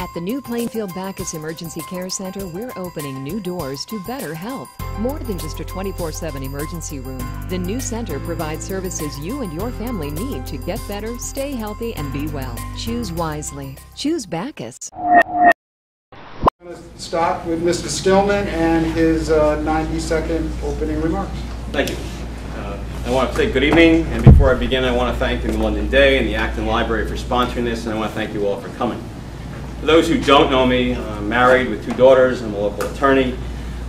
At the new Plainfield Bacchus Emergency Care Center, we're opening new doors to better health. More than just a 24/7 emergency room, the new center provides services you and your family need to get better, stay healthy, and be well. Choose wisely. Choose Bacchus. I'm going to start with Mr. Stillman and his 90-second opening remarks. Thank you. I want to say good evening, and before I begin, I want to thank the London Day and the Acton Library for sponsoring this, and I want to thank you all for coming. For those who don't know me, I'm married with 2 daughters. I'm a local attorney.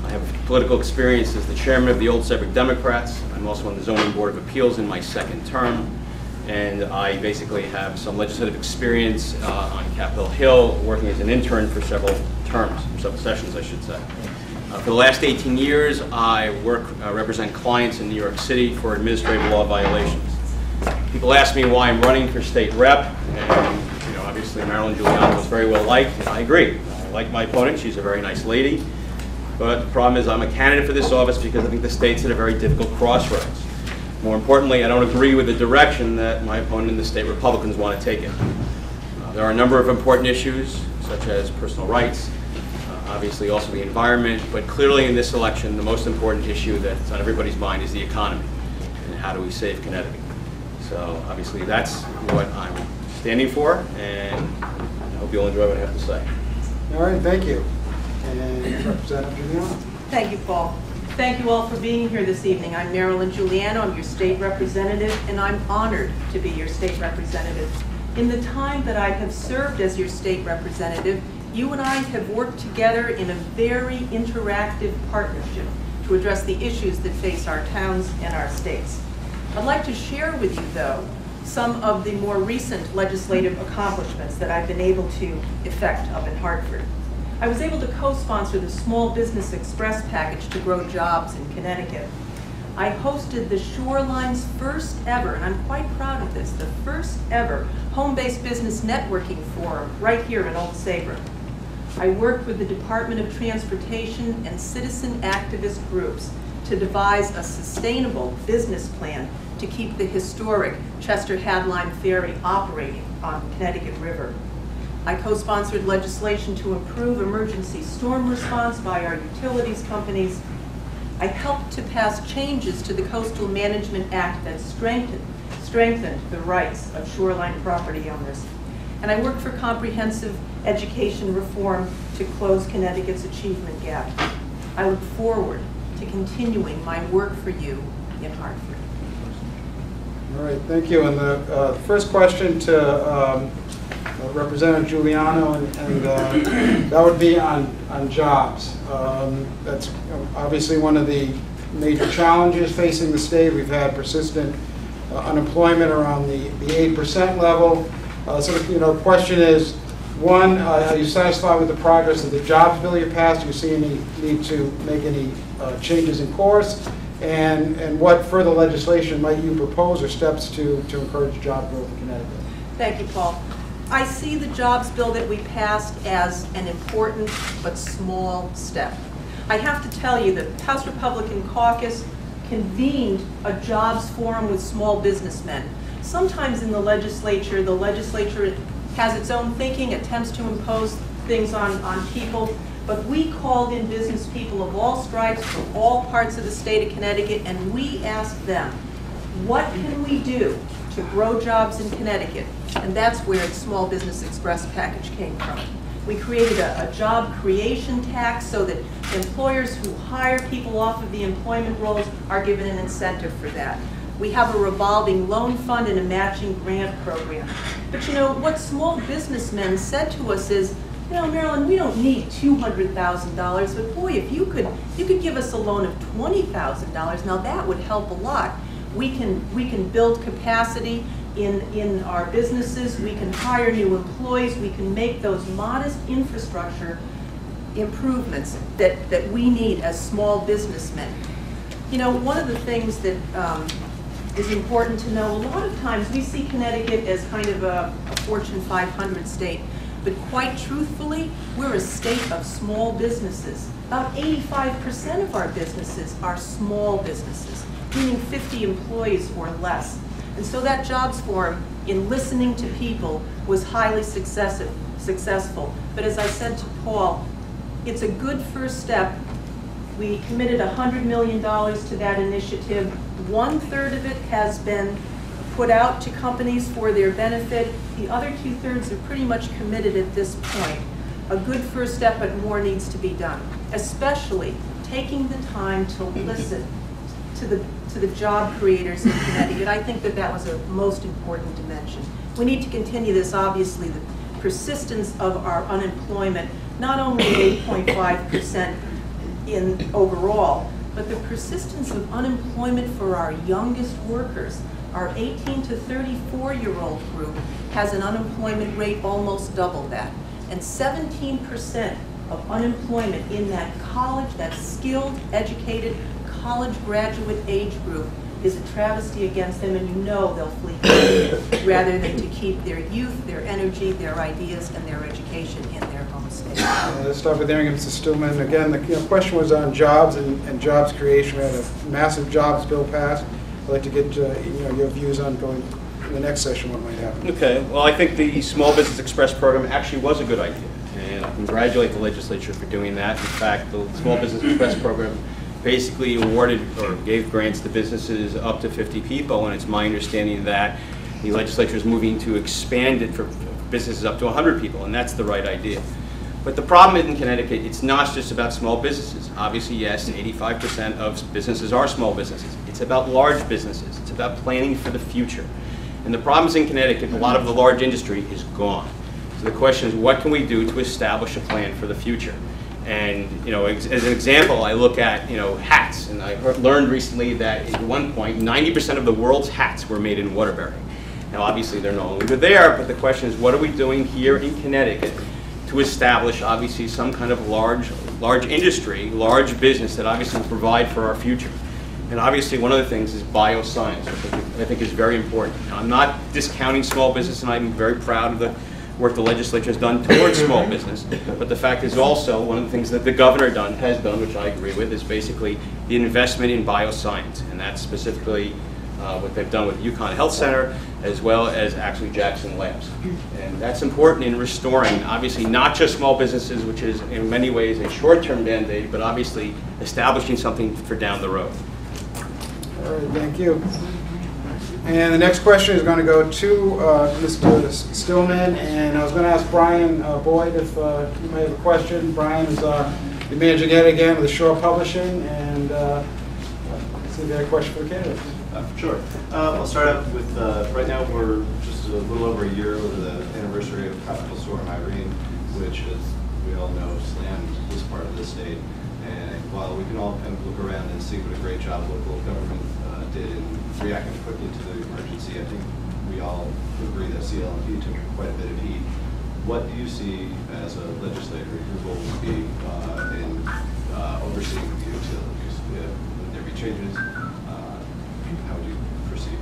I have political experience as the chairman of the Old Saybrook Democrats. I'm also on the Zoning Board of Appeals in my 2nd term, and I basically have some legislative experience on Capitol Hill, working as an intern for several terms, or several sessions, I should say. For the last 18 years, I represent clients in New York City for administrative law violations. People ask me why I'm running for state rep, and obviously Marilyn Giuliano was very well liked, and I agree. I like my opponent, she's a very nice lady, but the problem is I'm a candidate for this office because I think the state's at a very difficult crossroads. More importantly, I don't agree with the direction that my opponent and the state Republicans want to take it. There are a number of important issues, such as personal rights, obviously also the environment, but clearly in this election, the most important issue that's on everybody's mind is the economy, and how do we save Connecticut. So obviously that's what I'm standing for, and I hope you'll enjoy what I have to say. All right, thank you. And Representative Giuliano. Thank you, Paul. Thank you all for being here this evening. I'm Marilyn Giuliano, I'm your state representative, and I'm honored to be your state representative. In the time that I have served as your state representative, you and I have worked together in a very interactive partnership to address the issues that face our towns and our states. I'd like to share with you, though, some of the more recent legislative accomplishments that I've been able to effect up in Hartford. I was able to co-sponsor the Small Business Express package to grow jobs in Connecticut. I hosted the Shoreline's first ever, and I'm quite proud of this, the first ever home-based business networking forum right here in Old Saybrook. I worked with the Department of Transportation and citizen activist groups to devise a sustainable business plan to keep the historic Chester-Hadline Ferry operating on the Connecticut River. I co-sponsored legislation to improve emergency storm response by our utilities companies. I helped to pass changes to the Coastal Management Act that strengthened the rights of shoreline property owners. And I worked for comprehensive education reform to close Connecticut's achievement gap. I look forward to continuing my work for you in Hartford. All right, thank you. And the first question to Representative Giuliano, and that would be on jobs. That's obviously one of the major challenges facing the state. We've had persistent unemployment around the 8% level. So the question is, one, are you satisfied with the progress of the jobs bill you passed? Do you see any need to make any changes in course? And what further legislation might you propose or steps to encourage job growth in Connecticut? Thank you, Paul. I see the jobs bill that we passed as an important but small step. I have to tell you that the House Republican Caucus convened a jobs forum with small businessmen. Sometimes in the legislature has its own thinking, attempts to impose things on people, but we called in business people of all stripes from all parts of the state of Connecticut, and we asked them, what can we do to grow jobs in Connecticut? And that's where the Small Business Express package came from. We created a job creation tax so that employers who hire people off of the employment rolls are given an incentive for that. We have a revolving loan fund and a matching grant program. But what small businessmen said to us is, Marilyn, we don't need $200,000, but boy, if you could give us a loan of $20,000, now that would help a lot. We can build capacity in our businesses, we can hire new employees, we can make those modest infrastructure improvements that we need as small businessmen. One of the things that is important to know, a lot of times we see Connecticut as kind of a Fortune 500 state, but quite truthfully, we're a state of small businesses. About 85% of our businesses are small businesses, meaning 50 employees or less. And so that jobs forum, in listening to people, was highly successful. successful. But as I said to Paul, it's a good first step. We committed $100 million to that initiative. 1/3 of it has been put out to companies for their benefit. The other 2/3 are pretty much committed at this point. A good first step, but more needs to be done, especially taking the time to listen to the job creators in Connecticut. I think that was a most important dimension. We need to continue this, obviously, the persistence of our unemployment, not only 8.5% in overall, but the persistence of unemployment for our youngest workers. Our 18 to 34-year-old group has an unemployment rate almost double that. And 17% of unemployment in that college, that skilled, educated, college graduate age group is a travesty against them, and you know they'll flee Connecticut rather than to keep their youth, their energy, their ideas, and their education in their home state. Let's start with hearing Mr. Stillman. Again, the question was on jobs and jobs creation. We had a massive jobs bill passed. I'd like to get your views on going in the next session, what might happen. Okay, well, I think the Small Business Express program actually was a good idea, and I congratulate the legislature for doing that. In fact, the Small Business Express program basically awarded or gave grants to businesses up to 50 people, and it's my understanding that the legislature is moving to expand it for businesses up to 100 people, and that's the right idea. But the problem in Connecticut, it's not just about small businesses. Obviously, yes, 85% of businesses are small businesses. It's about large businesses. It's about planning for the future. And the problems in Connecticut, a lot of the large industry is gone. So the question is, what can we do to establish a plan for the future? And as an example, I look at hats, and I learned recently that at one point 90% of the world's hats were made in Waterbury. Now, obviously, they're no longer there, but the question is, what are we doing here in Connecticut to establish, obviously, some kind of large industry, large business that obviously will provide for our future? And obviously, one of the things is bioscience, which I think is very important. Now, I'm not discounting small business, and I'm very proud of the work the legislature has done towards small business. But the fact is also, one of the things that the governor has done, which I agree with, is basically the investment in bioscience. And that's specifically what they've done with UConn Health Center, as well as actually Jackson Labs. And that's important in restoring, obviously, not just small businesses, which is in many ways a short-term band-aid, but obviously establishing something for down the road. All right, thank you. And the next question is going to go to Mr. Stillman, and I was going to ask Brian Boyd if you may have a question. Brian is the managing editor again with Shore Publishing, and see if you have a question for the candidates. Sure. I'll start out with, right now we're just a little over a year over the anniversary of Tropical Storm Irene, which, as we all know, slammed this part of the state. And while we can all kind of look around and see what a great job local government did in reacting quickly to the emergency, I think we all agree that CLMP took quite a bit of heat. What do you see as a legislator your role would be in overseeing the utilities? Would there be changes? How would you proceed?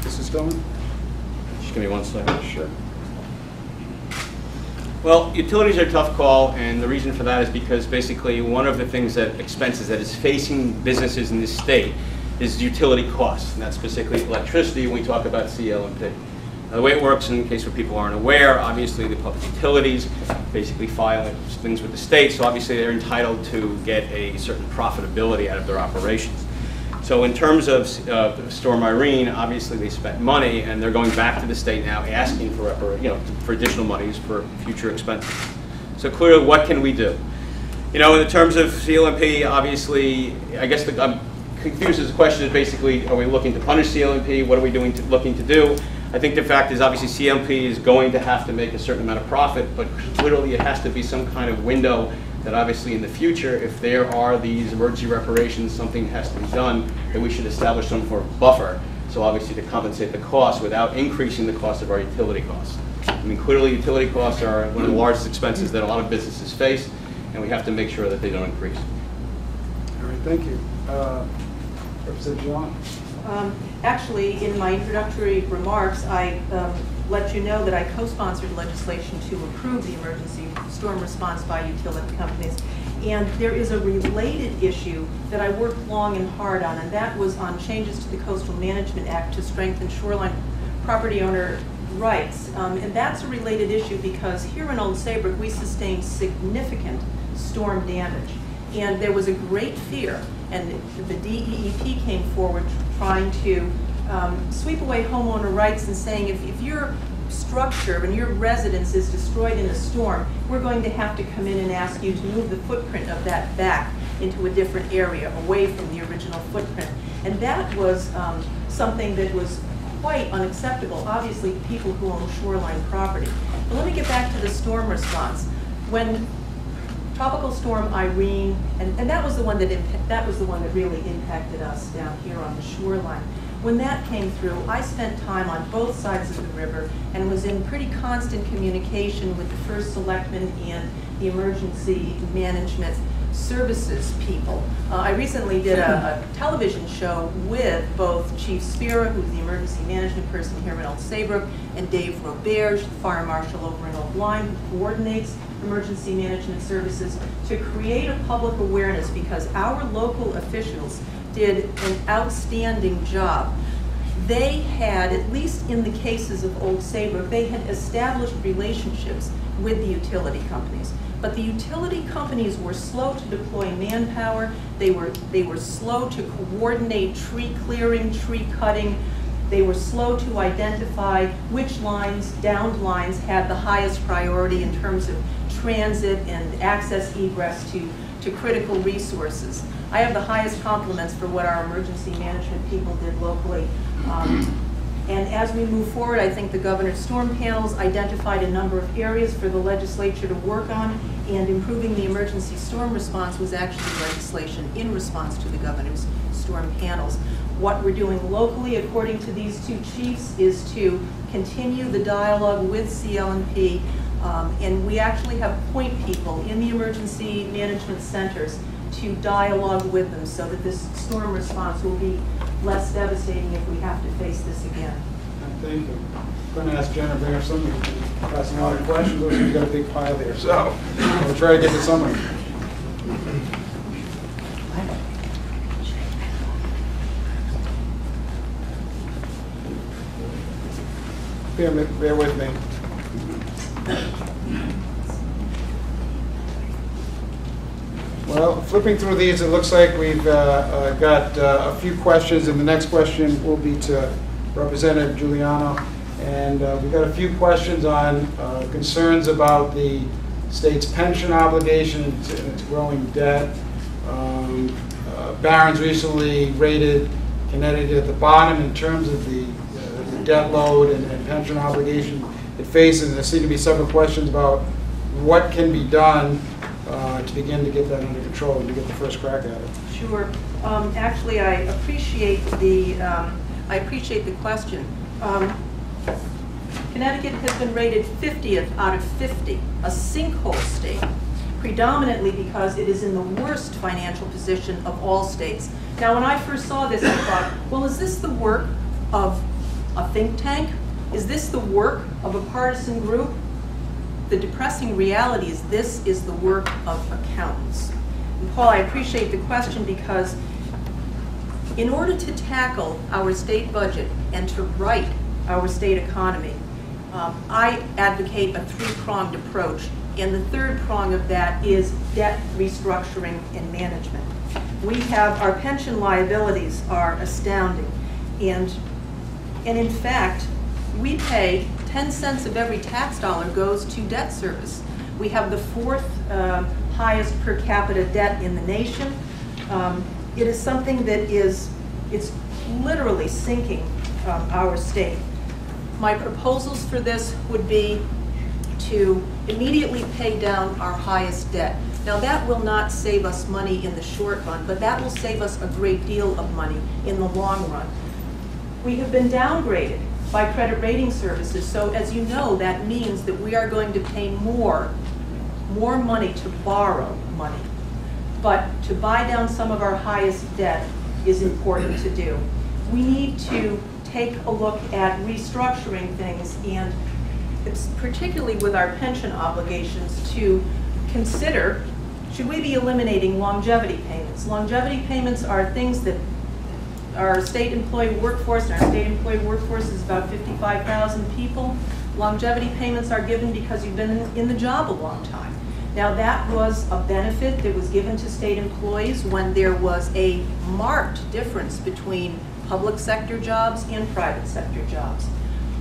Mr. Stillman? Just give me 1 second. Sure. Well, utilities are a tough call, and the reason for that is because basically one of the things expenses that is facing businesses in this state is utility costs, and that's specifically electricity when we talk about CLMP. Now, the way it works, in case where people aren't aware, obviously the public utilities basically file things with the state, so obviously they're entitled to get a certain profitability out of their operations. So in terms of Storm Irene, obviously they spent money, and they're going back to the state now asking for for additional monies for future expenses. So clearly, what can we do? In terms of CLMP, obviously, I guess I'm confused as the question is basically, are we looking to punish CLMP? What are we looking to do? I think the fact is obviously CLMP is going to have to make a certain amount of profit, but clearly it has to be some kind of window that obviously in the future, if there are these emergency reparations, something has to be done, that we should establish some sort of buffer, so obviously to compensate the cost without increasing the cost of our utility costs. I mean, clearly utility costs are one of the largest expenses that a lot of businesses face, and we have to make sure that they don't increase. All right, thank you. Representative Giuliano. Actually, in my introductory remarks, I let you know that I co-sponsored legislation to approve the emergency storm response by utility companies. And there is a related issue that I worked long and hard on, and that was on changes to the Coastal Management Act to strengthen shoreline property owner rights. And that's a related issue because here in Old Saybrook we sustained significant storm damage. And there was a great fear, and the DEEP came forward trying to sweep away homeowner rights and saying if your structure and your residence is destroyed in a storm, we're going to have to come in and ask you to move the footprint of that back into a different area away from the original footprint. And that was something that was quite unacceptable, obviously, to people who own shoreline property. But let me get back to the storm response. When Tropical Storm Irene, and that was the one that really impacted us down here on the shoreline. When that came through, I spent time on both sides of the river and was in pretty constant communication with the First Selectman and the Emergency Management Services people. I recently did a television show with both Chief Spira, who's the emergency management person here in Old Saybrook, and Dave Roberge, the fire marshal over in Old Lyme, who coordinates emergency management services, to create a public awareness because our local officials did an outstanding job. They had, at least in the cases of Old Saybrook, they had established relationships with the utility companies. But the utility companies were slow to deploy manpower. They were slow to coordinate tree clearing, tree cutting. They were slow to identify which lines, downed lines, had the highest priority in terms of transit and access egress to critical resources. I have the highest compliments for what our emergency management people did locally. And as we move forward, I think the governor's storm panels identified a number of areas for the legislature to work on, and improving the emergency storm response was actually legislation in response to the governor's storm panels. What we're doing locally, according to these two chiefs, is to continue the dialogue with CLNP, and we actually have point people in the emergency management centers to dialogue with them so that this storm response will be less devastating if we have to face this again. Thank you. I'm going to ask Jen to bring up some passing a lot of questions. We've got a big pile here, so we'll try to get to some of them. Bear with me. Well, flipping through these, it looks like we've got a few questions, and the next question will be to Representative Giuliano. And we've got a few questions on concerns about the state's pension obligation and its growing debt. Barron's recently rated Connecticut at the bottom in terms of the debt load and pension obligation it faces. And there seem to be several questions about what can be done to begin to get that under control and to get the first crack at it. Sure. Actually, I appreciate the question. Connecticut has been rated 50th out of 50, a sinkhole state, predominantly because it is in the worst financial position of all states. Now, when I first saw this, I thought, well, is this the work of a think tank? Is this the work of a partisan group? The depressing reality is this is the work of accountants. And Paul, I appreciate the question because in order to tackle our state budget and to right our state economy, I advocate a three-pronged approach. And the third prong of that is debt restructuring and management. We have, our pension liabilities are astounding. And in fact, we pay 10 cents of every tax dollar goes to debt service. We have the fourth highest per capita debt in the nation. It is something that it's literally sinking our state. My proposals for this would be to immediately pay down our highest debt. Now that will not save us money in the short run, but that will save us a great deal of money in the long run. We have been downgraded by credit rating services, so as you know, that means that we are going to pay more money to borrow money. But to buy down some of our highest debt is important to do. We need to take a look at restructuring things, and it's particularly with our pension obligations to consider, should we be eliminating longevity payments? Longevity payments are things that our state employee workforce, and our state employee workforce is about 55,000 people. Longevity payments are given because you've been in the job a long time. Now, that was a benefit that was given to state employees when there was a marked difference between public sector jobs and private sector jobs.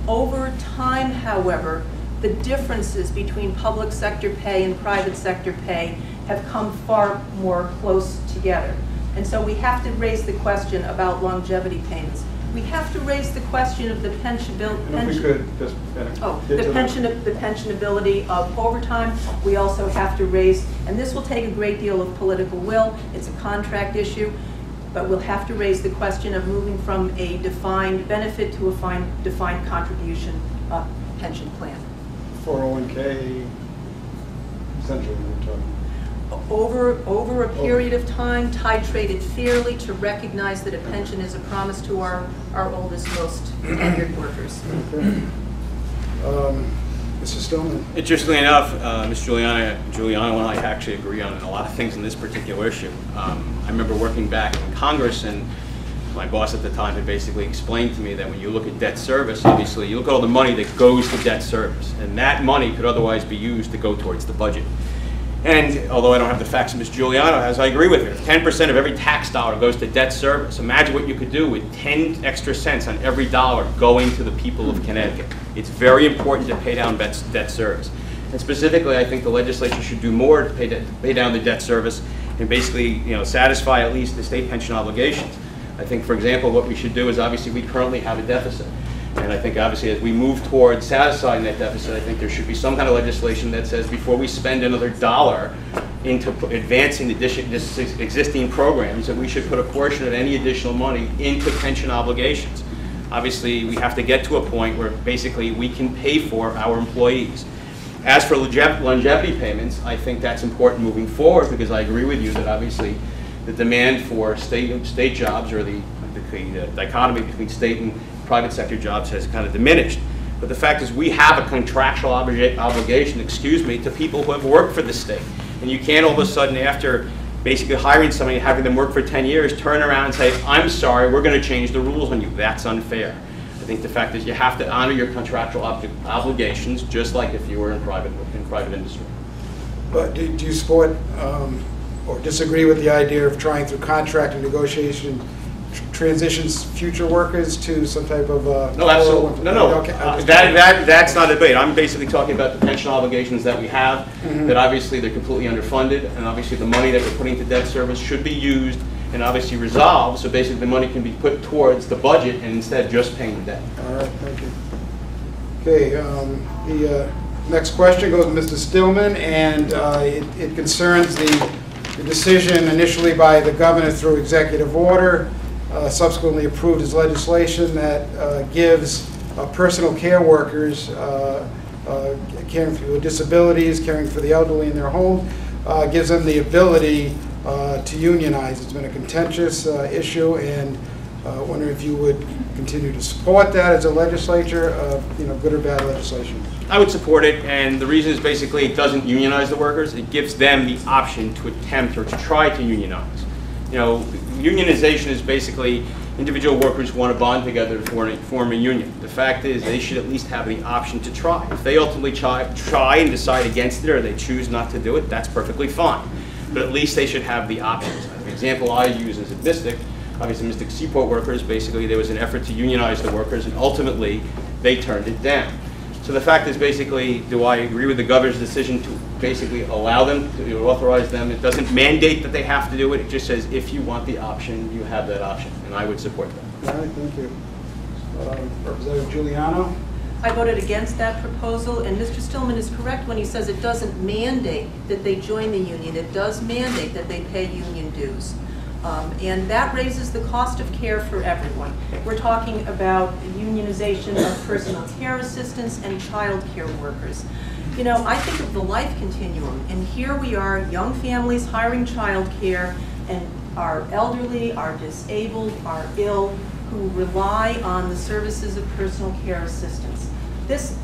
Over time, however, the differences between public sector pay and private sector pay have come far more close together. And so we have to raise the question about longevity payments. We have to raise the question of the pensionability. And if we could just The pensionability of overtime. We also have to raise, and this will take a great deal of political will. It's a contract issue, but we'll have to raise the question of moving from a defined benefit to a defined contribution pension plan. 401k, essentially, we're talking. Over a period of time, titrated fairly to recognize that a pension is a promise to our oldest, most tenured workers. Okay. Mr. Stillman. Interestingly enough, Ms. Giuliano and I actually agree on a lot of things in this particular issue. I remember working back in Congress, and my boss at the time had basically explained to me that when you look at debt service, obviously you look at all the money that goes to debt service, and that money could otherwise be used to go towards the budget. And although I don't have the facts Ms. Giuliano has, I agree with her. 10% of every tax dollar goes to debt service. Imagine what you could do with 10 extra cents on every dollar going to the people of Connecticut. It's very important to pay down debt service. And specifically, I think the legislature should do more to pay down the debt service and basically, satisfy at least the state pension obligations. I think, for example, what we should do is obviously we currently have a deficit. And I think obviously as we move towards satisfying that deficit, I think there should be some kind of legislation that says before we spend another dollar into advancing the existing programs, that we should put a portion of any additional money into pension obligations. Obviously, we have to get to a point where basically we can pay for our employees. As for longevity payments, I think that's important moving forward because I agree with you that obviously the demand for state jobs, or the dichotomy between state and private sector jobs, has kind of diminished. But the fact is we have a contractual obligation, to people who have worked for the state. And you can't all of a sudden, after basically hiring somebody and having them work for 10 years, turn around and say, I'm sorry, we're going to change the rules on you. That's unfair. I think the fact is you have to honor your contractual obligations, just like if you were in private industry. But do you support or disagree with the idea of trying through contract and negotiation transitions future workers to some type of no, absolutely. No. Okay, that's not a debate. I'm basically talking about the pension obligations that we have, that obviously they're completely underfunded, and obviously the money that we're putting to debt service should be used and obviously resolved, so basically the money can be put towards the budget and instead just paying the debt. All right, thank you. Okay, the next question goes to Mr. Stillman, and it concerns the decision initially by the governor through executive order, subsequently approved as legislation that gives personal care workers caring for disabilities, caring for the elderly in their home, gives them the ability to unionize. It's been a contentious issue, and I wonder if you would continue to support that as a legislature, good or bad legislation. I would support it, and the reason is basically it doesn't unionize the workers. It gives them the option to attempt or to try to unionize. Unionization is basically individual workers who want to bond together to form a union. The fact is they should at least have the option to try. If they ultimately try and decide against it, or they choose not to do it, that's perfectly fine. But at least they should have the options. The example I use is at Mystic. Obviously, Mystic Seaport workers, basically there was an effort to unionize the workers, and ultimately they turned it down. So the fact is basically, do I agree with the governor's decision to basically allow them, to authorize them? It doesn't mandate that they have to do it. It just says if you want the option, you have that option, and I would support that. All right, thank you. Representative Giuliano? I voted against that proposal, and Mr. Stillman is correct when he says it doesn't mandate that they join the union. It does mandate that they pay union dues. And that raises the cost of care for everyone. We're talking about unionization of personal care assistants and child care workers. I think of the life continuum, and here we are, young families hiring child care, and our elderly, our disabled, our ill, who rely on the services of personal care assistants. This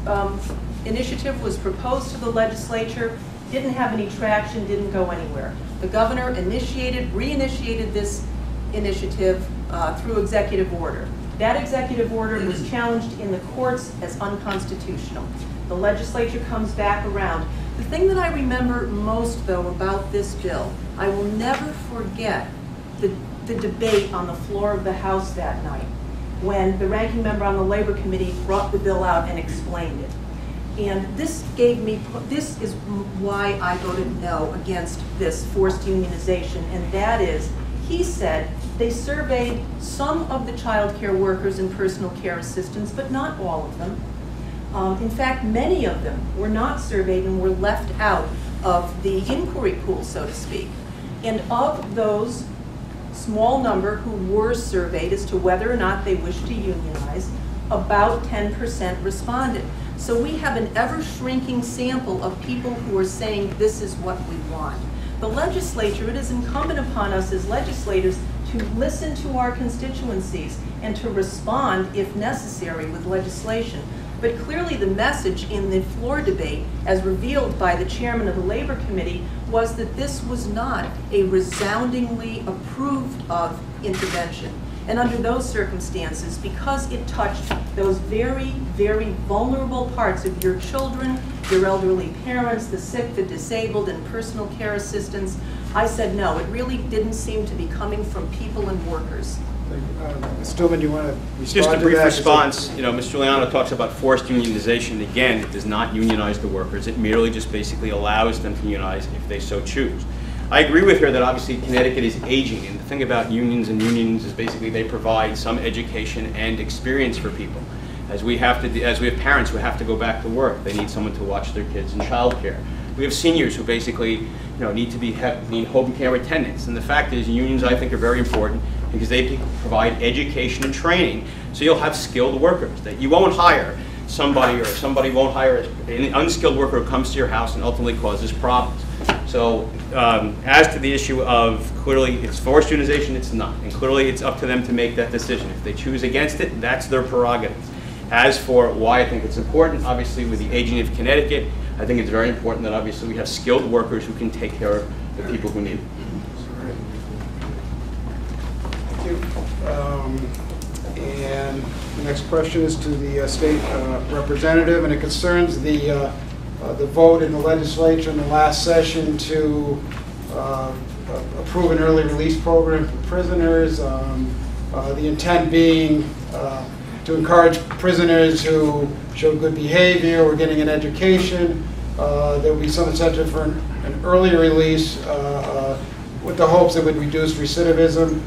initiative was proposed to the legislature, didn't have any traction, didn't go anywhere. The governor reinitiated this initiative through executive order. That executive order was challenged in the courts as unconstitutional. The legislature comes back around. The thing that I remember most, though, about this bill, I will never forget the debate on the floor of the House that night when the ranking member on the Labor Committee brought the bill out and explained it. And this is why I voted no against this forced unionization, and that is, he said they surveyed some of the child care workers and personal care assistants, but not all of them. In fact, many of them were not surveyed and were left out of the inquiry pool, so to speak. And of those small number who were surveyed as to whether or not they wished to unionize, about 10% responded. So we have an ever-shrinking sample of people who are saying this is what we want. The legislature, it is incumbent upon us as legislators to listen to our constituencies and to respond, if necessary, with legislation. But clearly the message in the floor debate, as revealed by the chairman of the Labor Committee, was that this was not a resoundingly approved of intervention. And under those circumstances, because it touched those very, very vulnerable parts of your children, your elderly parents, the sick, the disabled, and personal care assistants, I said no. It really didn't seem to be coming from people and workers. Ms. Stillman, do you want to respond to that? Just a brief response. You know, Ms. Giuliano talks about forced unionization. Again, it does not unionize the workers. It merely just basically allows them to unionize if they so choose. I agree with her that obviously Connecticut is aging, and the thing about unions and unions is basically they provide some education and experience for people. As we have parents who have to go back to work, they need someone to watch their kids in childcare. We have seniors who basically, need home care attendants, and the fact is unions, I think, are very important because they provide education and training, so you'll have skilled workers. That you won't hire somebody, or somebody won't hire an unskilled worker who comes to your house and ultimately causes problems. So as to the issue of clearly it's forced unionization, it's not. And clearly it's up to them to make that decision. If they choose against it, that's their prerogative. As for why I think it's important, obviously with the aging of Connecticut, I think it's very important that obviously we have skilled workers who can take care of the people who need it. Thank you. And the next question is to the state representative, and it concerns the vote in the legislature in the last session to approve an early release program for prisoners. The intent being to encourage prisoners who show good behavior or getting an education. There will be some incentive for an early release with the hopes it would reduce recidivism.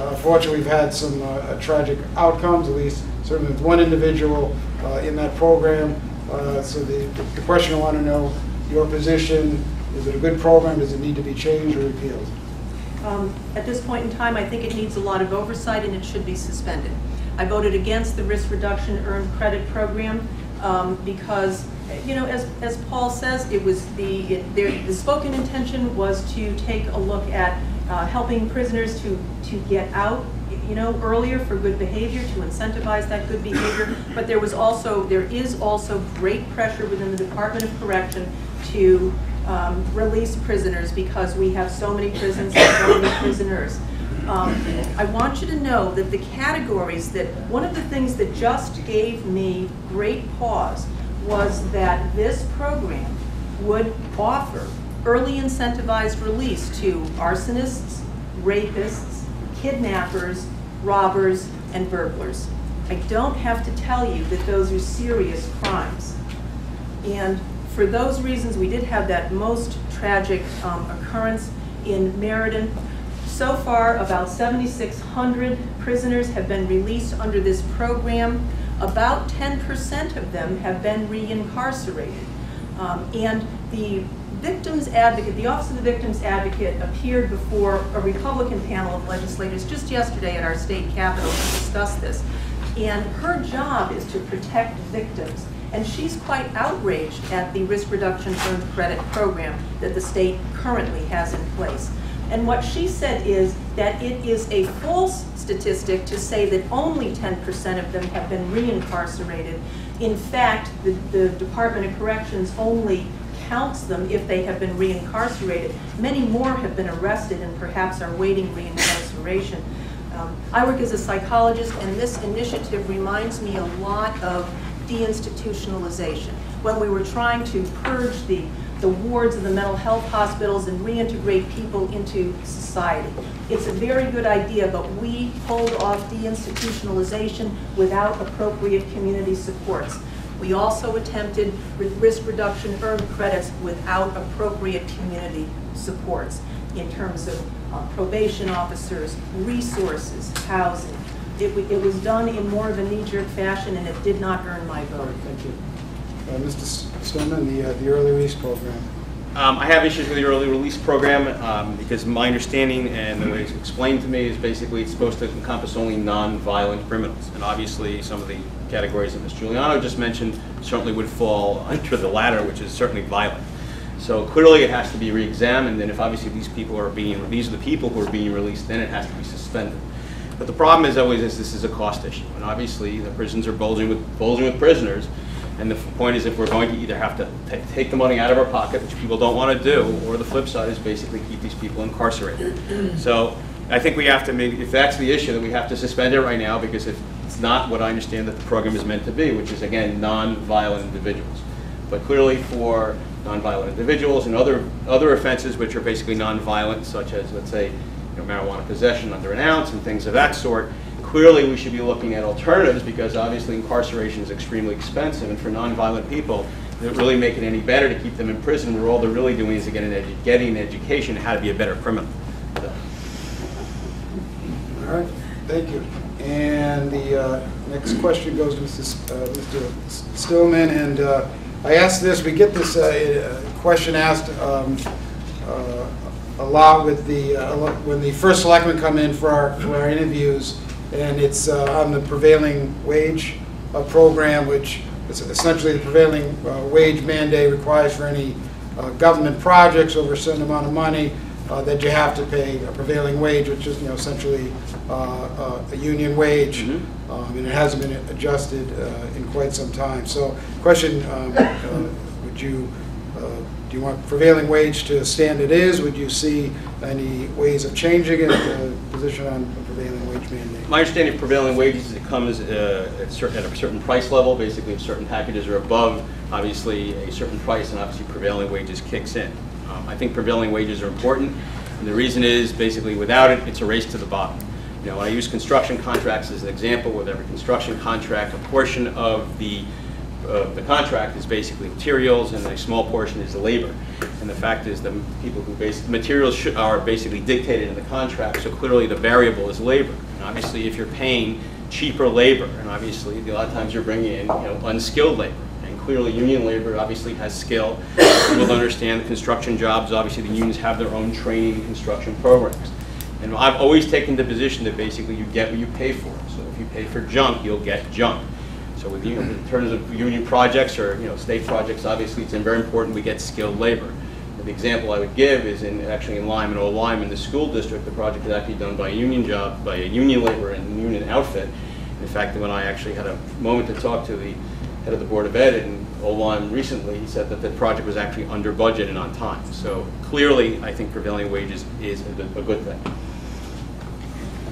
Unfortunately, we've had some tragic outcomes, at least certainly with one individual in that program. So the question I want to know, your position, is it a good program? Does it need to be changed or repealed? At this point in time, I think it needs a lot of oversight and it should be suspended. I voted against the risk reduction earned credit program because, as Paul says, it was the spoken intention was to take a look at helping prisoners to get out earlier for good behavior, to incentivize that good behavior, but there is also great pressure within the Department of Correction to release prisoners because we have so many prisons and so many prisoners. I want you to know that the categories one of the things that just gave me great pause was that this program would offer early incentivized release to arsonists, rapists, kidnappers, robbers, and burglars. I don't have to tell you that those are serious crimes. And for those reasons, we did have that most tragic occurrence in Meriden. So far, about 7,600 prisoners have been released under this program. About 10% of them have been reincarcerated. And the Victims Advocate, the Office of the Victims Advocate, appeared before a Republican panel of legislators just yesterday at our state capitol to discuss this. And her job is to protect victims. And she's quite outraged at the risk reduction earned credit program that the state currently has in place. And what she said is that it is a false statistic to say that only 10% of them have been reincarcerated. In fact, the Department of Corrections only counts them if they have been reincarcerated. Many more have been arrested and perhaps are waiting reincarceration. I work as a psychologist, and this initiative reminds me a lot of deinstitutionalization. When we were trying to purge the wards of the mental health hospitals and reintegrate people into society. It's a very good idea, but we hold off deinstitutionalization without appropriate community supports. We also attempted risk reduction earned credits without appropriate community supports in terms of probation officers, resources, housing. It was done in more of a knee-jerk fashion, and it did not earn my vote. Thank you. Mr. Stillman, the early release program. I have issues with the early release program because my understanding and the way it's explained to me is basically it's supposed to encompass only non-violent criminals. And obviously some of the categories that Ms. Giuliano just mentioned certainly would fall under the latter, which is certainly violent. So clearly it has to be re-examined, and if obviously these are the people who are being released, then it has to be suspended. But the problem is always this is a cost issue, and obviously the prisons are bulging with prisoners. And the point is, if we're going to either have to take the money out of our pocket, which people don't want to do, or the flip side is basically keep these people incarcerated. So I think we have to if that's the issue, then we have to suspend it right now, because it's not what I understand that the program is meant to be, which is, again, non-violent individuals. But clearly for non-violent individuals and other offenses which are basically non-violent, such as, let's say, marijuana possession under an ounce and things of that sort, clearly we should be looking at alternatives, because obviously incarceration is extremely expensive, and for non-violent people, it doesn't really make it any better to keep them in prison, where all they're really doing is getting an education on how to be a better criminal. So. All right, thank you. And the next question goes to Mr. Stillman, and I asked this, we get this question asked a lot with when the first selectmen come in for our interviews, and it's on the prevailing wage program, which is essentially the prevailing wage mandate requires for any government projects over a certain amount of money that you have to pay a prevailing wage, which is essentially a union wage, and it hasn't been adjusted in quite some time. So, question: do you want prevailing wage to stand it is? Would you see any ways of changing it, the position on the prevailing wage mandate? My understanding of prevailing wages is it comes at a certain price level. Basically, if certain packages are above, obviously, a certain price, and obviously prevailing wages kicks in. I think prevailing wages are important, and the reason is basically without it, it's a race to the bottom. When I use construction contracts as an example, with every construction contract, a portion of the contract is basically materials, and a small portion is the labor. And the fact is, the people who materials are basically dictated in the contract. So clearly, the variable is labor. And obviously, if you're paying cheaper labor, and obviously a lot of times you're bringing in unskilled labor. And clearly, union labor obviously has skill. People understand the construction jobs. Obviously, the unions have their own training and construction programs. And I've always taken the position that basically you get what you pay for. So if you pay for junk, you'll get junk. So with, in terms of union projects or state projects, obviously it's very important we get skilled labor. And the example I would give is actually in Lyme and Old Lyme in the school district, the project is actually done by a union labor and union outfit. In fact, when I actually had a moment to talk to the head of the Board of Ed in Old Lyme recently, he said that the project was actually under budget and on time. So clearly, I think prevailing wages is a good thing.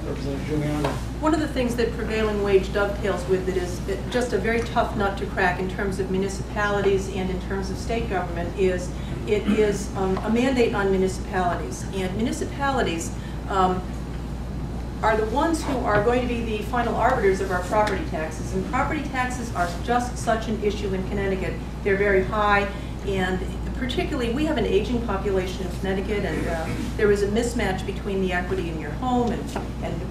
Representative Giuliano. One of the things that prevailing wage dovetails with it is just a very tough nut to crack in terms of municipalities and in terms of state government is it is a mandate on municipalities. And municipalities are the ones who are going to be the final arbiters of our property taxes. And property taxes are just such an issue in Connecticut. They're very high, and particularly, we have an aging population in Connecticut, and there is a mismatch between the equity in your home and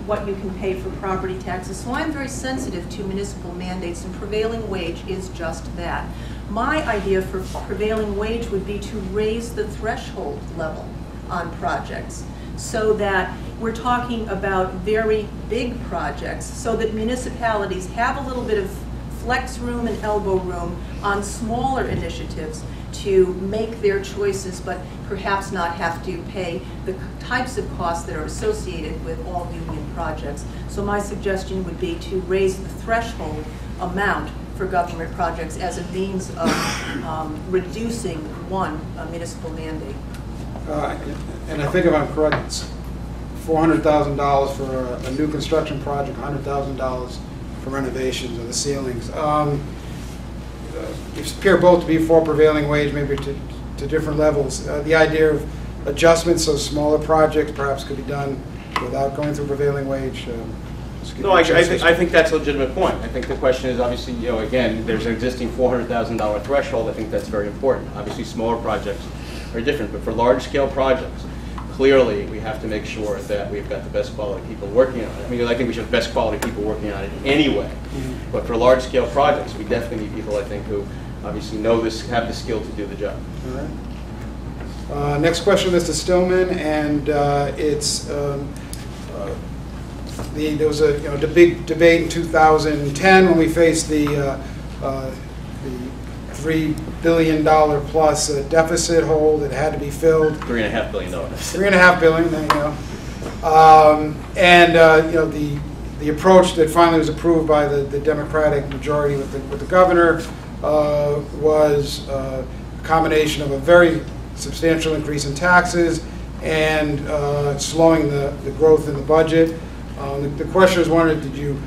what you can pay for property taxes. So I'm very sensitive to municipal mandates, and prevailing wage is just that. My idea for prevailing wage would be to raise the threshold level on projects so that we're talking about very big projects, so that municipalities have a little bit of flex room and elbow room on smaller initiatives to make their choices, but perhaps not have to pay the types of costs that are associated with all union projects. So my suggestion would be to raise the threshold amount for government projects as a means of reducing one municipal mandate. And I think if I'm correct, it's $400,000 for a new construction project, $100,000 for renovations of the ceilings. You appear both to be for prevailing wage, maybe to different levels. The idea of adjustments, so smaller projects perhaps could be done without going through prevailing wage. No, I think that's a legitimate point. I think the question is obviously, you know, again, there's an existing $400,000 threshold. I think that's very important. Obviously, smaller projects are different, but for large-scale projects, clearly we have to make sure that we've got the best quality people working on it. I mean, I think we should have best quality people working on it anyway. Mm-hmm. But for large-scale projects, we definitely need people, I think, who obviously know this, have the skill to do the job. All right. Next question, Mr. Stillman, and it's. There was a big debate in 2010 when we faced the $3 billion plus deficit hole that had to be filled. $3.5 billion. $3.5 billion. There you go. The approach that finally was approved by the Democratic majority with the governor was a combination of a very substantial increase in taxes and slowing the growth in the budget. The question is, wondered, did you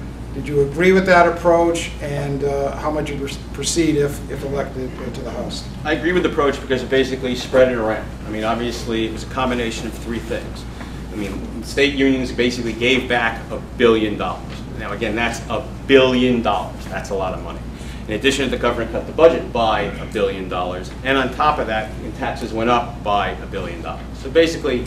agree with that approach, and how much you proceed if elected to the House? I agree with the approach because it basically spread it around. I mean, obviously, it was a combination of three things. I mean, state unions basically gave back $1 billion. Now, again, that's $1 billion. That's a lot of money. In addition, the government cut the budget by $1 billion, and on top of that, taxes went up by $1 billion. So basically,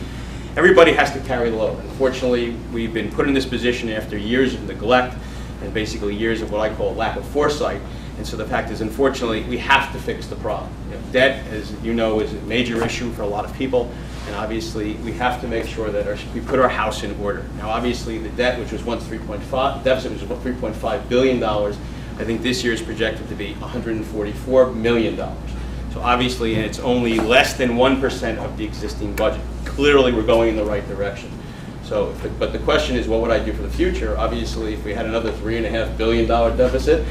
everybody has to carry the load. Unfortunately, we've been put in this position after years of neglect and basically years of what I call lack of foresight. And so the fact is, unfortunately, we have to fix the problem. You know, debt, as you know, is a major issue for a lot of people. And obviously, we have to make sure that we put our house in order. Now, obviously, the debt, which was once deficit was $3.5 billion, I think this year is projected to be $144 million. So obviously, and it's only less than 1% of the existing budget. Clearly, we're going in the right direction. So, but the question is, what would I do for the future? Obviously, if we had another $3.5 billion deficit,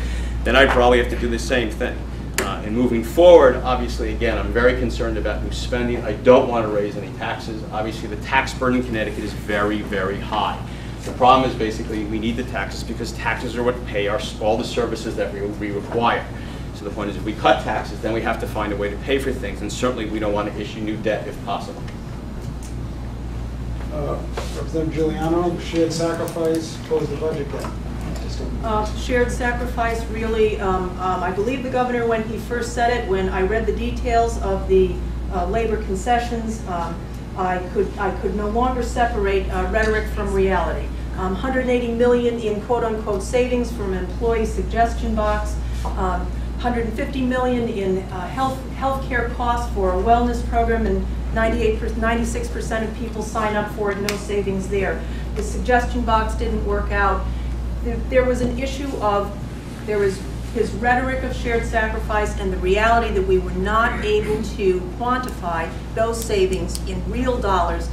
then I'd probably have to do the same thing. And moving forward, obviously, again, I'm very concerned about new spending. I don't want to raise any taxes. Obviously, the tax burden in Connecticut is very, very high. The problem is basically we need the taxes because taxes are what pay all the services that we require. So the point is, if we cut taxes, then we have to find a way to pay for things, and certainly we don't want to issue new debt if possible. Representative Giuliano, shared sacrifice, close the budget gap. Shared sacrifice, really, I believe the governor, when he first said it, when I read the details of the labor concessions, I could no longer separate rhetoric from reality. 180 million in quote-unquote savings from employee suggestion box, 150 million in health care costs for a wellness program, and 96% of people sign up for it, no savings there. The suggestion box didn't work out. There was an issue of, there was his rhetoric of shared sacrifice and the reality that we were not able to quantify those savings in real dollars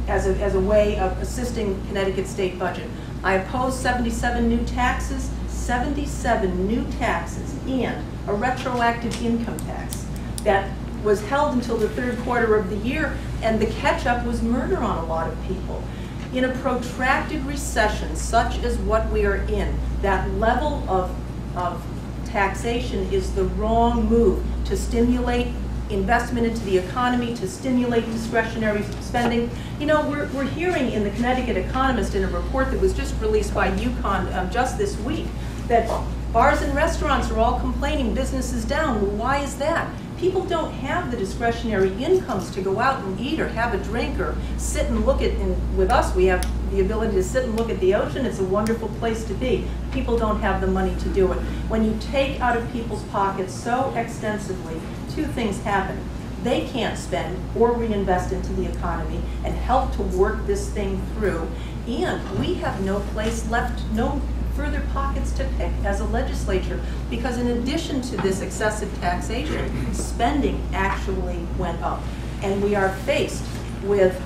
as a way of assisting Connecticut state budget. I oppose 77 new taxes, 77 new taxes, and a retroactive income tax that was held until the third quarter of the year, and the catch-up was murder on a lot of people. In a protracted recession, such as what we are in, that level of taxation is the wrong move to stimulate investment into the economy, to stimulate discretionary spending. You know, we're hearing in the Connecticut Economist, in a report that was just released by UConn just this week, that bars and restaurants are all complaining business is down. Well, why is that? People don't have the discretionary incomes to go out and eat or have a drink or sit and look at, and with us we have the ability to sit and look at the ocean. It's a wonderful place to be. People don't have the money to do it. When you take out of people's pockets so extensively, two things happen. They can't spend or reinvest into the economy and help to work this thing through, and we have no place left, no further pockets to pick as a legislature, because in addition to this excessive taxation, spending actually went up. And we are faced with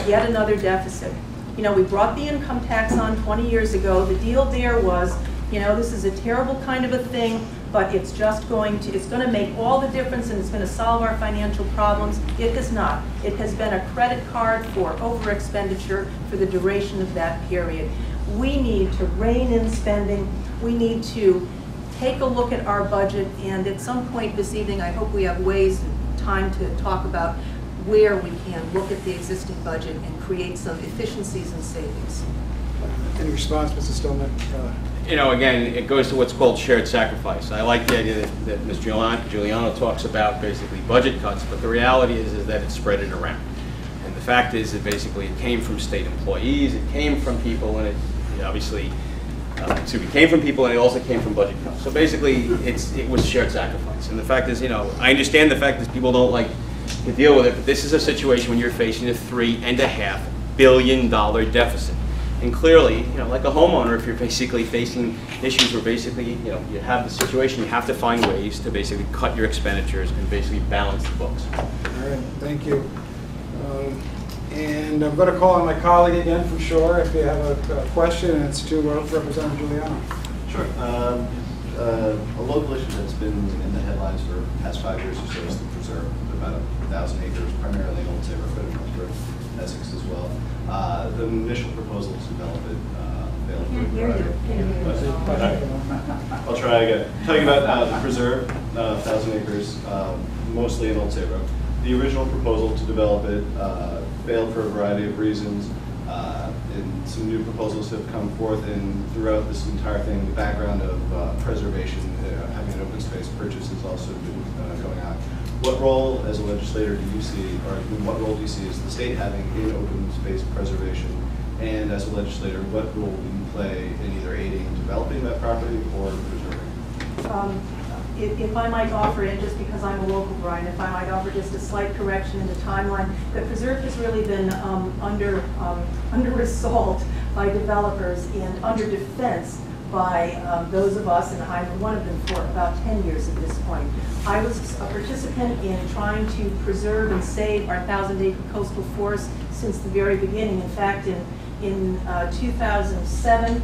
yet another deficit. You know, we brought the income tax on 20 years ago. The deal there was, you know, this is a terrible kind of a thing. but it's just going to make all the difference and it's going to solve our financial problems. It has not. It has been a credit card for over expenditure for the duration of that period. We need to rein in spending. We need to take a look at our budget, and at some point this evening, I hope we have ways and time to talk about where we can look at the existing budget and create some efficiencies and savings. Any response, Mr. Stillman? You know, again, it goes to what's called shared sacrifice. I like the idea that Ms. Giuliano talks about basically budget cuts, but the reality is that it's spread it around. And the fact is that basically it came from state employees, it came from people, and it obviously, it came from people and it also came from budget cuts. So basically, it was shared sacrifice. And the fact is, you know, I understand the fact that people don't like to deal with it, but this is a situation when you're facing a $3.5 billion deficit. And clearly, you know, like a homeowner, if you're basically facing issues where basically, you know, you have the situation, you have to find ways to basically cut your expenditures and basically balance the books. All right, thank you. And I'm going to call on my colleague again from Shore if you have a question, and it's to Representative Giuliano. Sure. A local issue that's been in the headlines for the past 5 years or so is the preserve, about 1,000 acres, primarily in Old Saybrook, but in Northbrook, Essex as well. The initial proposal to develop it failed. I'll try again. Talking about the preserve, 1,000 acres, mostly in Old Saybrook. The original proposal to develop it failed for a variety of reasons. And some new proposals have come forth, and throughout this entire thing, the background of preservation, having an open space purchase has also been going on. What role, as a legislator, do you see, or what role do you see as the state having in open space preservation? And as a legislator, what role do you play in either aiding in developing that property or preserving? If I might offer, and just because I'm a local, Brian, if I might offer just a slight correction in the timeline, the preserve has really been under assault by developers and under defense by those of us, and I'm one of them for about 10 years at this point. I was a participant in trying to preserve and save our 1,000-acre coastal forest since the very beginning. In fact, in 2007,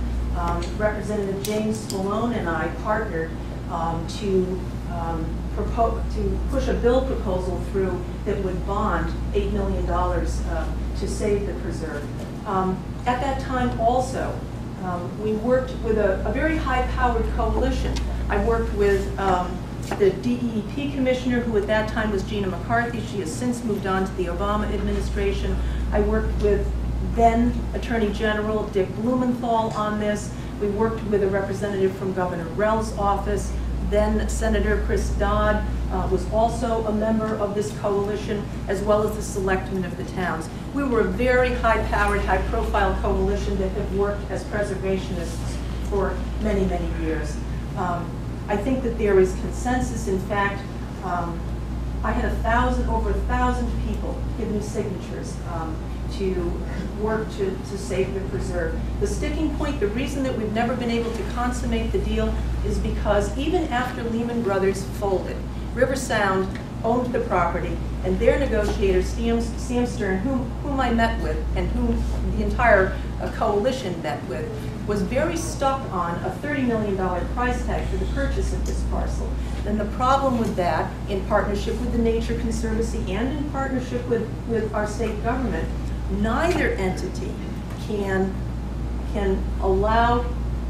Representative James Malone and I partnered to push a bill proposal through that would bond $8 million to save the preserve. At that time also, we worked with a very high-powered coalition. I worked with the DEP commissioner, who at that time was Gina McCarthy. She has since moved on to the Obama administration. I worked with then Attorney General Dick Blumenthal on this. We worked with a representative from Governor Rell's office. Then Senator Chris Dodd was also a member of this coalition, as well as the selectmen of the towns. We were a very high-powered, high-profile coalition that had worked as preservationists for many, many years. I think that there is consensus. In fact, I had over 1,000 people give me signatures to work to save the preserve. The sticking point, the reason that we've never been able to consummate the deal is because even after Lehman Brothers folded, River Sound owned the property, and their negotiator, Sam Stern, whom I met with and whom the entire coalition met with, was very stuck on a $30 million price tag for the purchase of this parcel. And the problem with that, in partnership with the Nature Conservancy and in partnership with our state government, neither entity can allow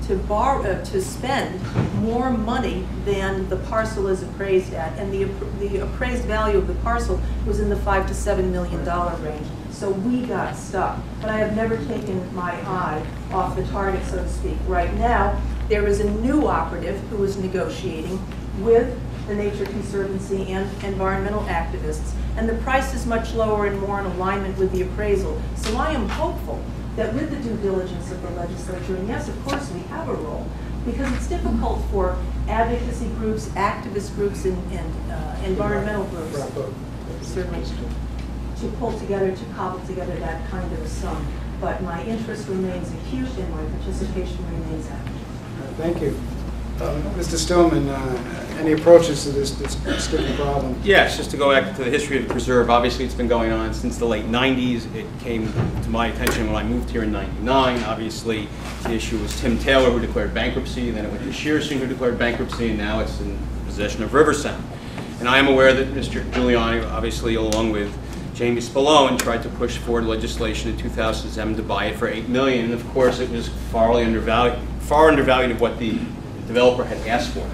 to spend more money than the parcel is appraised at, and the appraised value of the parcel was in the $5 to $7 million range. So we got stuck, but I have never taken my eye off the target, so to speak. Right now, there is a new operative who is negotiating with the Nature Conservancy and environmental activists, and the price is much lower and more in alignment with the appraisal. So I am hopeful that with the due diligence of the legislature, and yes, of course, we have a role, because it's difficult for advocacy groups, activist groups, and environmental groups, certainly, to pull together, to cobble together that kind of a sum. But my interest remains acute and my participation remains active. Thank you. Mr. Stillman, any approaches to this sticky problem? Yes, just to go back to the history of the preserve, obviously it's been going on since the late 90s. It came to my attention when I moved here in '99. Obviously, the issue was Tim Taylor, who declared bankruptcy, then it went to Shearson, who declared bankruptcy, and now it's in possession of Riversound. And I am aware that Mr. Giuliano, obviously along with Jamie Spallone, tried to push forward legislation in 2007 to buy it for $8 million. And of course, it was far undervalued of what the developer had asked for.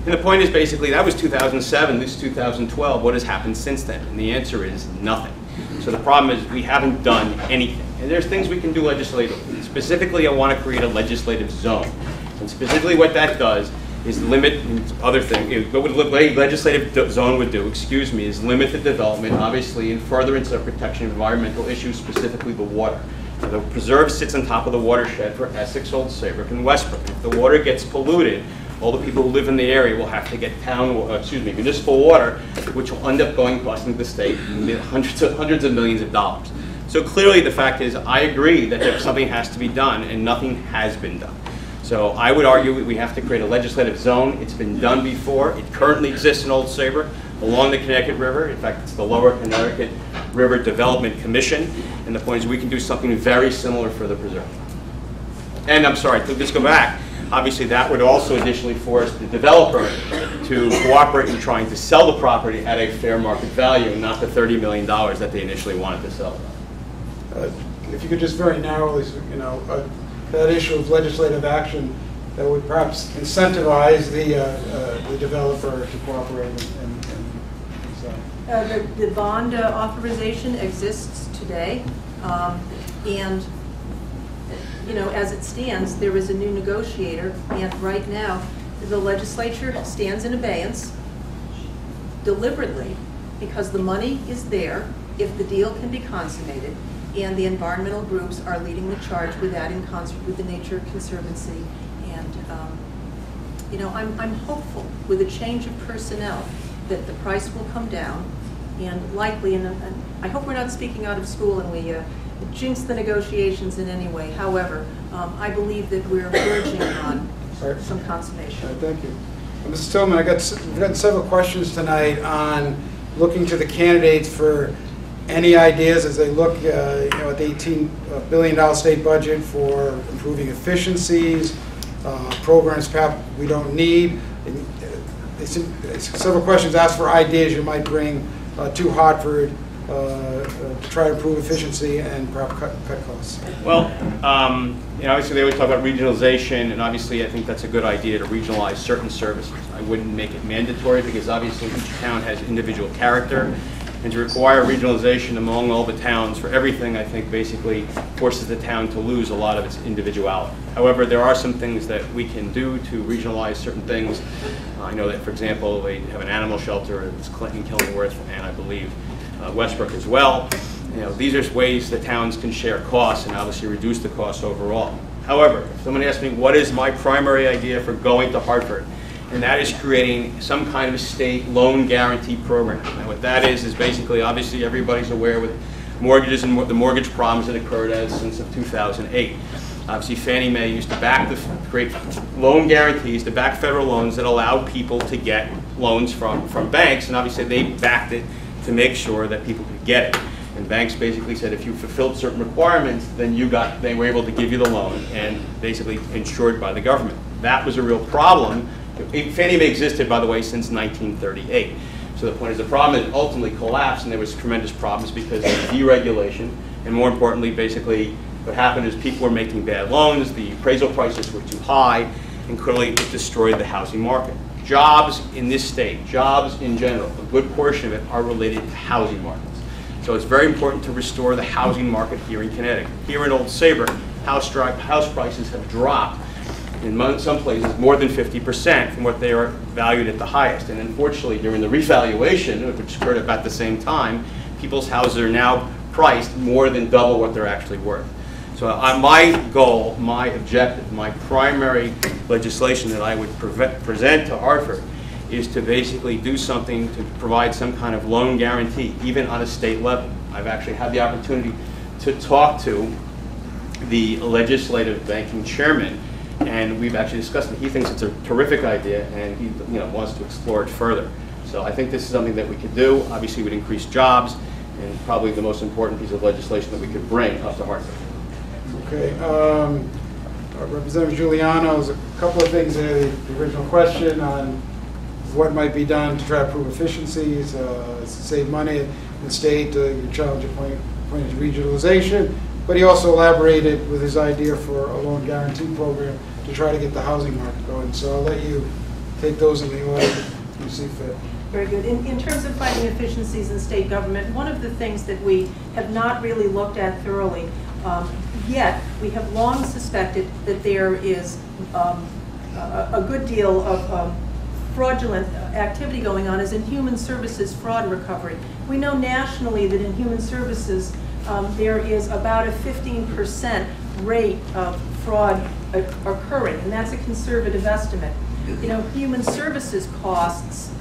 And the point is basically that was 2007, this is 2012. What has happened since then? And the answer is nothing. So the problem is we haven't done anything. And there's things we can do legislatively. Specifically, I want to create a legislative zone. And specifically what that does is limit other things. What a legislative zone would do, is limit the development, obviously, in furtherance of protection of environmental issues, specifically the water. The preserve sits on top of the watershed for Essex, Old Saybrook, and Westbrook. If the water gets polluted, all the people who live in the area will have to get municipal water, which will end up costing the state hundreds of millions of dollars. So clearly the fact is, I agree that something has to be done, and nothing has been done. So I would argue we have to create a legislative zone. It's been done before. It currently exists in Old Saybrook along the Connecticut River. In fact, it's the Lower Connecticut River Development Commission. And the point is we can do something very similar for the preserve. And I'm sorry, let's go back. Obviously, that would also additionally force the developer to cooperate in trying to sell the property at a fair market value, not the $30 million that they initially wanted to sell. If you could just very narrowly, that issue of legislative action that would perhaps incentivize the developer to cooperate The bond authorization exists today, and as it stands, there is a new negotiator, and right now the legislature stands in abeyance deliberately because the money is there if the deal can be consummated, and the environmental groups are leading the charge with that in concert with the Nature Conservancy. And I'm hopeful with a change of personnel that the price will come down, and likely, and I hope we're not speaking out of school and we jinx the negotiations in any way. However, I believe that we're verging on some consummation. Thank you. Mrs. Stillman, we've got several questions tonight on looking to the candidates for any ideas as they look at the $18 billion state budget for improving efficiencies, programs perhaps we don't need. Several questions asked for ideas you might bring to Hartford to try to improve efficiency and perhaps cut costs. Well, obviously they always talk about regionalization, and obviously I think that's a good idea to regionalize certain services. I wouldn't make it mandatory because obviously each town has individual character, and to require regionalization among all the towns for everything, I think basically forces the town to lose a lot of its individuality. However, there are some things that we can do to regionalize certain things. I know that, for example, they have an animal shelter in Clinton, Killingworth, and I believe Westbrook as well. These are ways that towns can share costs and obviously reduce the costs overall. However, if someone asks me what is my primary idea for going to Hartford, and that is creating some kind of a state loan guarantee program. And what that is basically, obviously everybody's aware with mortgages and the mortgage problems that occurred since of 2008. Obviously Fannie Mae used to create loan guarantees to back federal loans that allowed people to get loans from banks, and obviously they backed it to make sure that people could get it. And banks basically said if you fulfilled certain requirements, then they were able to give you the loan and basically insured by the government. That was a real problem. Fannie Mae existed, by the way, since 1938. So the point is the problem is ultimately collapsed, and there was tremendous problems because of deregulation, and more importantly, basically what happened is people were making bad loans, the appraisal prices were too high, and clearly it destroyed the housing market. Jobs in this state, jobs in general, a good portion of it are related to housing markets. So it's very important to restore the housing market here in Connecticut. Here in Old Saybrook, house prices have dropped in some places more than 50% from what they are valued at the highest. And unfortunately, during the revaluation, which occurred about the same time, people's houses are now priced more than double what they're actually worth. So my goal, my objective, my primary legislation that I would present to Hartford is to basically do something to provide some kind of loan guarantee, even on a state level. I've actually had the opportunity to talk to the legislative banking chairman and we've actually discussed it. He thinks it's a terrific idea, and he wants to explore it further. So I think this is something that we could do. Obviously, it would increase jobs, and probably the most important piece of legislation that we could bring up to Hartford. Okay. Representative Giuliano, there's a couple of things there. The original question on what might be done to try to improve efficiencies, save money in the state, your challenge pointed to regionalization, but he also elaborated with his idea for a loan guarantee program to try to get the housing market going. So I'll let you take those in the order you see fit. Very good. In terms of finding efficiencies in state government, one of the things that we have not really looked at thoroughly yet, we have long suspected that there is a good deal of fraudulent activity going on is in human services fraud recovery. We know nationally that in human services there is about a 15% rate of fraud occurring, and that's a conservative estimate. You know, human services costs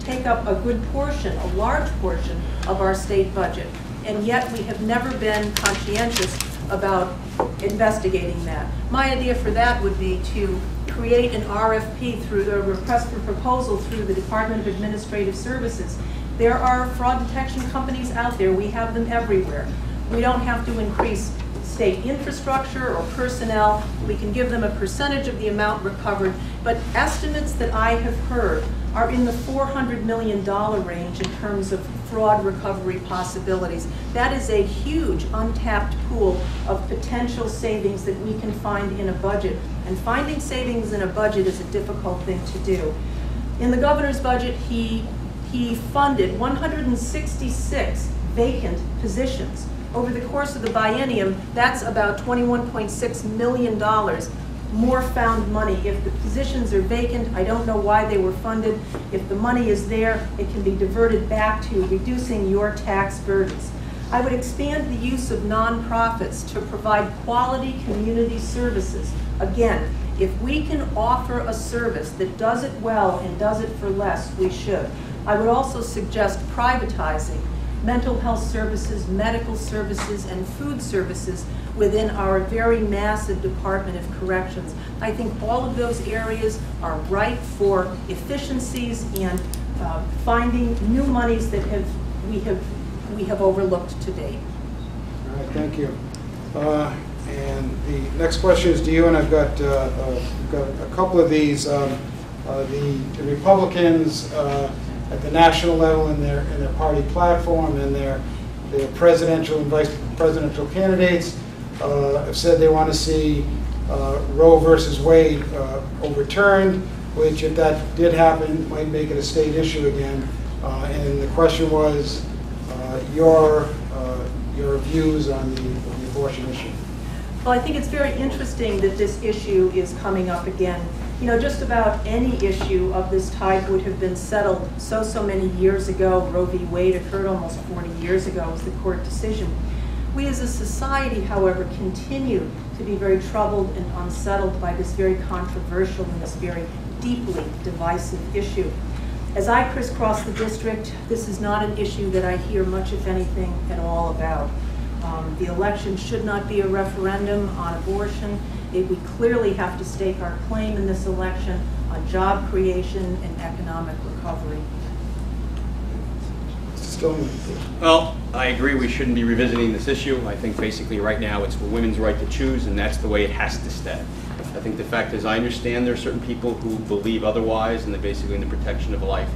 take up a good portion, a large portion of our state budget, and yet we have never been conscientious about investigating that. My idea for that would be to create an RFP through the request for proposal through the Department of Administrative Services. There are fraud detection companies out there. We have them everywhere. We don't have to increase state infrastructure or personnel. We can give them a percentage of the amount recovered. But estimates that I have heard are in the $400 million range in terms of fraud recovery possibilities. That is a huge untapped pool of potential savings that we can find in a budget. And finding savings in a budget is a difficult thing to do. In the governor's budget, he funded 166 vacant positions. Over the course of the biennium, that's about $21.6 million more found money. If the positions are vacant, I don't know why they were funded. If the money is there, it can be diverted back to reducing your tax burdens. I would expand the use of nonprofits to provide quality community services. Again, if we can offer a service that does it well and does it for less, we should. I would also suggest privatizing mental health services, medical services, and food services within our very massive Department of Corrections. I think all of those areas are ripe for efficiencies and finding new monies that we have overlooked to date. All right, thank you. And the next question is to you, and I've got a couple of these. The Republicans at the national level in their party platform and their presidential and vice presidential candidates have said they want to see Roe versus Wade overturned, which, if that did happen, might make it a state issue again. And the question was your views on the abortion issue. Well, I think it's very interesting that this issue is coming up again. You know, just about any issue of this type would have been settled so many years ago. Roe v. Wade occurred almost 40 years ago as the court decision. We as a society, however, continue to be very troubled and unsettled by this very controversial and this very deeply divisive issue. As I crisscross the district, this is not an issue that I hear much, if anything, at all about. The election should not be a referendum on abortion. We clearly have to stake our claim in this election on job creation and economic recovery. Well, I agree we shouldn't be revisiting this issue. I think basically right now it's women's right to choose, and that's the way it has to stay. I think the fact is I understand there are certain people who believe otherwise, and they're basically in the protection of life.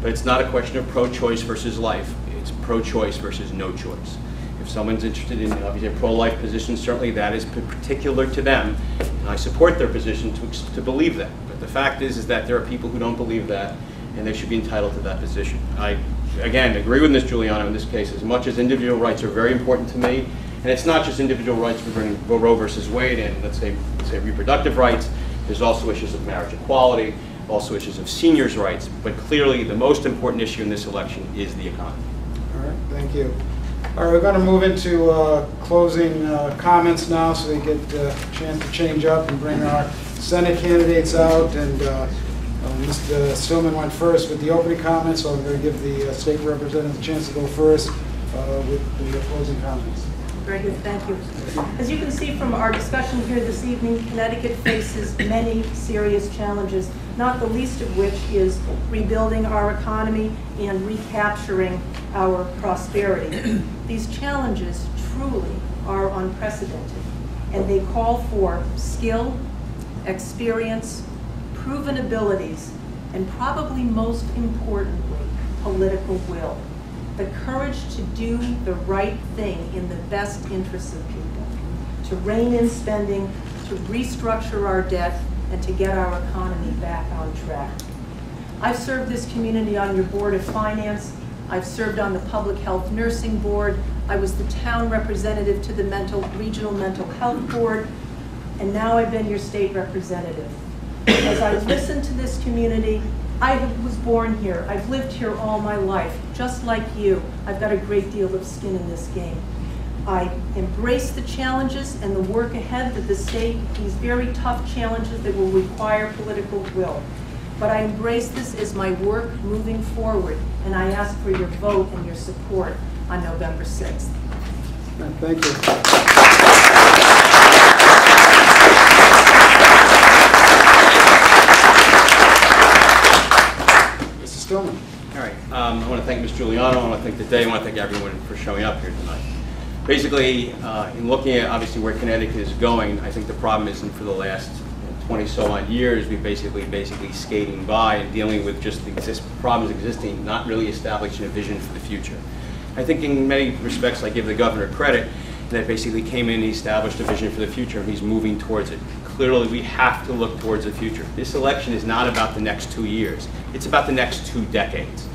But it's not a question of pro-choice versus life. It's pro-choice versus no choice. If someone's interested in obviously a pro-life position, certainly that is particular to them, and I support their position to believe that. But the fact is that there are people who don't believe that, and they should be entitled to that position. I, again, agree with Ms. Giuliano in this case. As much as individual rights are very important to me, and it's not just individual rights regarding Roe versus Wade and let's say reproductive rights, there's also issues of marriage equality, also issues of seniors' rights, but clearly the most important issue in this election is the economy. All right, thank you. All right, we're going to move into closing comments now, so we get a chance to change up and bring our Senate candidates out. And Mr. Stillman went first with the opening comments, so I'm going to give the state representative a chance to go first. with the closing comments. Very good, thank you. As you can see from our discussion here this evening, Connecticut faces many serious challenges, not the least of which is rebuilding our economy and recapturing our prosperity. These challenges truly are unprecedented, and they call for skill, experience, proven abilities, and probably most importantly, political will. The courage to do the right thing in the best interests of people, to rein in spending, to restructure our debt, and to get our economy back on track. I've served this community on your Board of Finance. I've served on the Public Health Nursing Board. I was the town representative to the Regional Mental Health Board, and now I've been your state representative. As I listen to this community, I was born here. I've lived here all my life. Just like you, I've got a great deal of skin in this game. I embrace the challenges and the work ahead that the state, these very tough challenges that will require political will. But I embrace this as my work moving forward, and I ask for your vote and your support on November 6th. Thank you. Stillman. All right. I want to thank Ms. Giuliano. I want to thank the day. I want to thank everyone for showing up here tonight. Basically, in looking at obviously where Connecticut is going, I think the problem isn't for the last 20-so-odd years. We've basically skating by and dealing with just the problems existing, not really establishing a vision for the future. I think in many respects I give the governor credit that basically came in and he established a vision for the future and he's moving towards it. Clearly, we have to look towards the future. This election is not about the next 2 years. It's about the next 2 decades.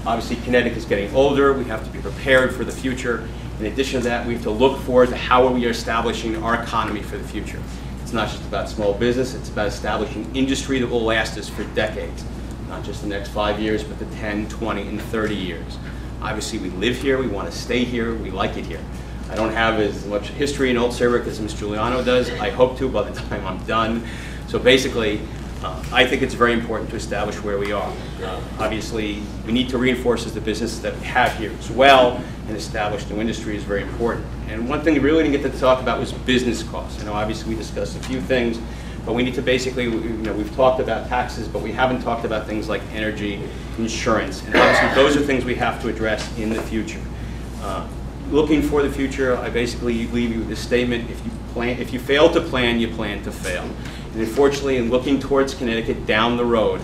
Obviously, Connecticut is getting older. We have to be prepared for the future. In addition to that, we have to look forward to how we are establishing our economy for the future. It's not just about small business. It's about establishing industry that will last us for decades. Not just the next 5 years, but the 10, 20, and 30 years. Obviously, we live here. We want to stay here. We like it here. I don't have as much history in Old Saybrook as Ms. Giuliano does. I hope to by the time I'm done. So basically, I think it's very important to establish where we are. Obviously, we need to reinforce the business that we have here as well, and establish new industry is very important. And one thing we really didn't get to talk about was business costs. I know obviously we discussed a few things, but we need to basically, we've talked about taxes, but we haven't talked about things like energy, insurance, and obviously those are things we have to address in the future. Looking for the future, I basically leave you with this statement: if you fail to plan, you plan to fail. And unfortunately, in looking towards Connecticut down the road,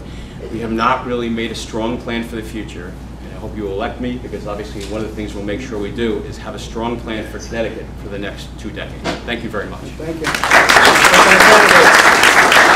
we have not really made a strong plan for the future. And I hope you will elect me, because obviously one of the things we'll make sure we do is have a strong plan for Connecticut for the next 2 decades. Thank you very much. Thank you.